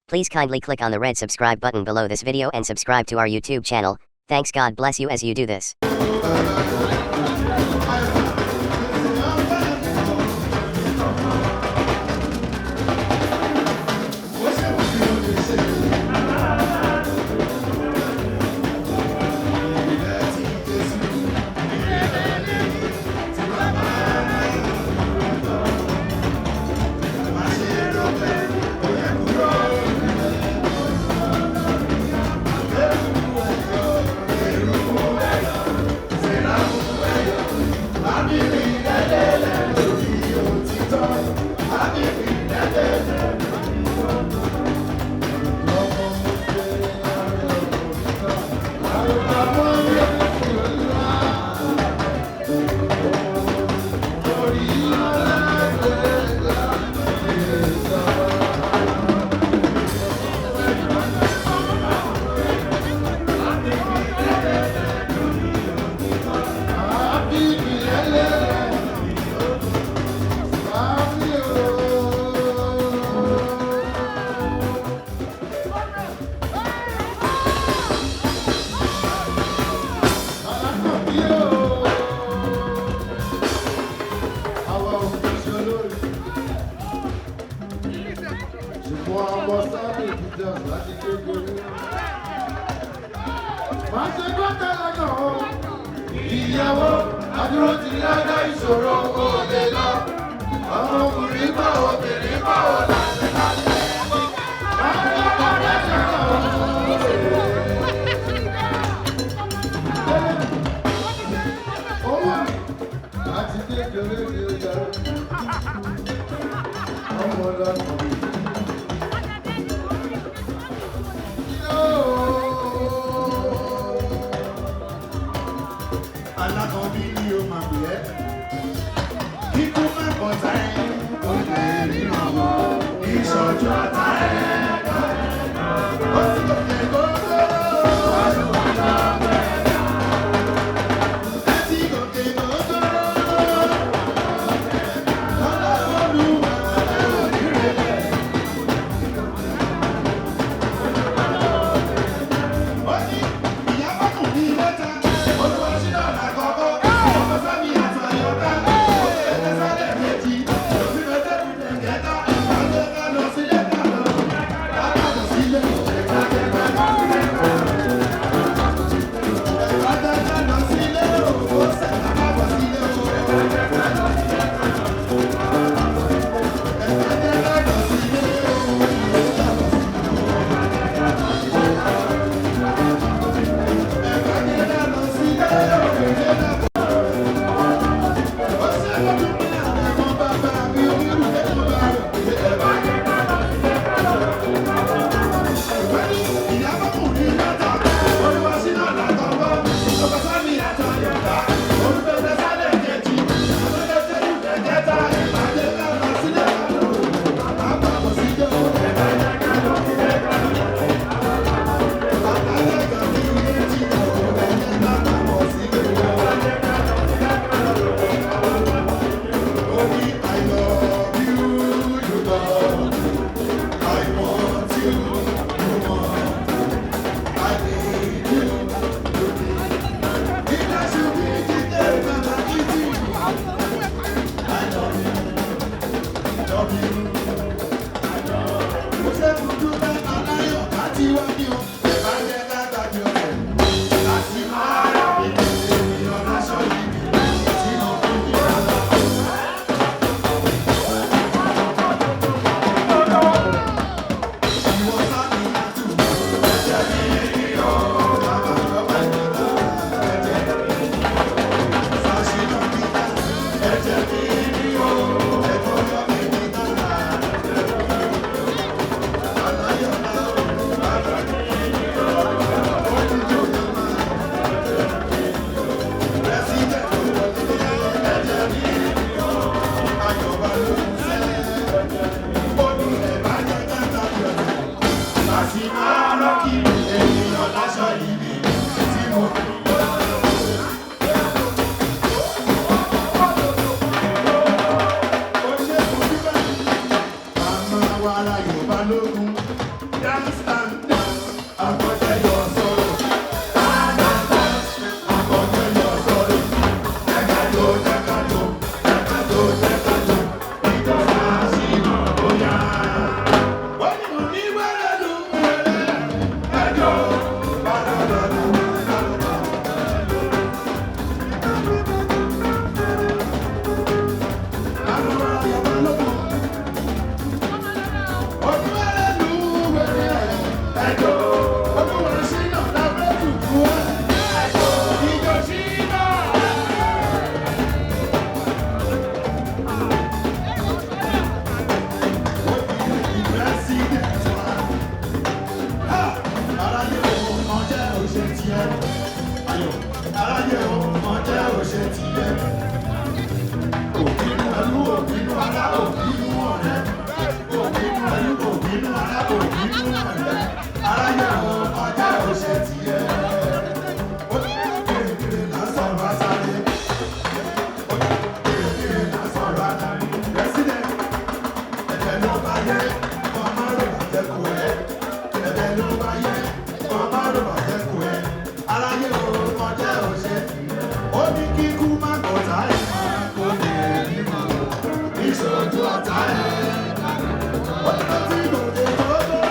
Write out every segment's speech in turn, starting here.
Please kindly click on the red subscribe button below this video and subscribe to our YouTube channel. Thanks, God bless you as you do this. Ìyàwó adúró ti lágbá ìṣòro òde lọ. Ọmọkùnrin bá obìnrin bá ọ̀ lálẹ́ lálẹ́. Owó àti kékeré ni ó yẹ. Ọmọ lọ́nà. Alákọ̀ọ́bí ni ó máa pè ẹ́. Kíkú máa bọ̀ tá ẹ̀. Ó lè rí ọmọ ìṣojú ọ̀tá ẹ̀. Ó sì kò lè gbọ́dọ̀. Ẹ sì kò lè gbọ́dọ̀. Ọlọ́run wà lórílẹ̀. Ó ní ìyá bọ́kùnrin lẹ́ta. aráyé o ọjà ò ṣe tiẹ̀. Ó ní kèrèkèrè lásán bá sáré. Ó ní kèrèkèrè lásán bá sáré. President, ẹ̀bẹ̀ ló bá yẹ, ọmọ rẹ̀ bàjẹ́ kú ẹ̀. Ẹ̀bẹ̀ ló bá yẹ, ọmọ rẹ̀ bàjẹ́ kú ẹ̀. Aráyé o ọjà ò ṣe tiẹ̀. Ó ní kíkú má kọ̀ọ̀tà ẹ̀ máa kó lè rí mọ́. Ìṣojú ọ̀tá ẹ̀. Ó ní lọ sí ìlòdè lọ́dọ̀.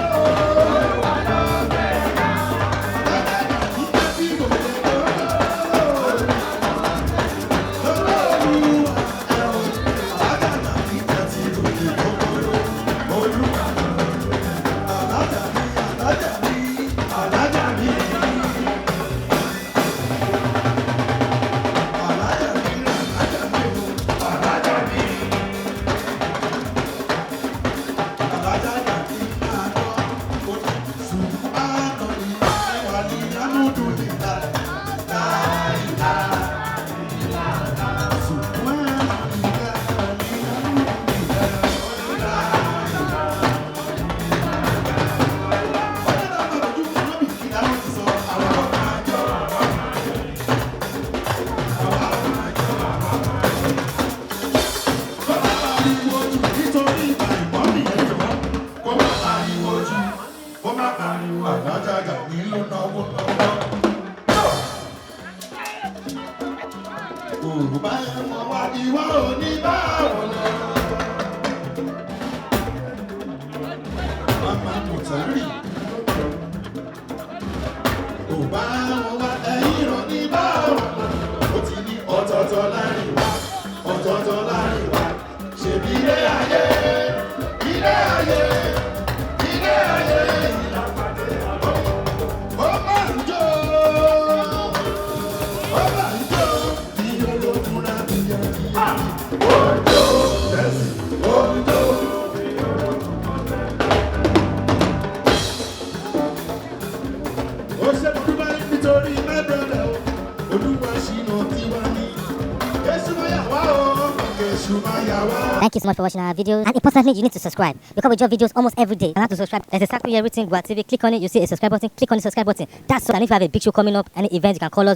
Yorùbá ẹ̀wọ̀n wá ìwà òní bá wọn lọ. Màmá Mùtárì. Yorùbá ẹ̀wọ̀n wá ẹ̀yìn òní bá wọn lọ. Ó ti ní ọ̀tọ̀ọ̀tọ̀ láàrin wa, ọ̀tọ̀ọ̀tọ̀ láàrin wa. Ṣèbí ilé ayé, ilé ayé, ilé ayé. Ó máa ń jó. Thank you so much for watching our videos. And importantly, you need to subscribe because we drop videos almost every day. And how to subscribe? There's exactly everything. Gua TV. Click on it. You see a subscribe button. Click on the subscribe button. That's so. And if you have a big show coming up, any event, you can call us.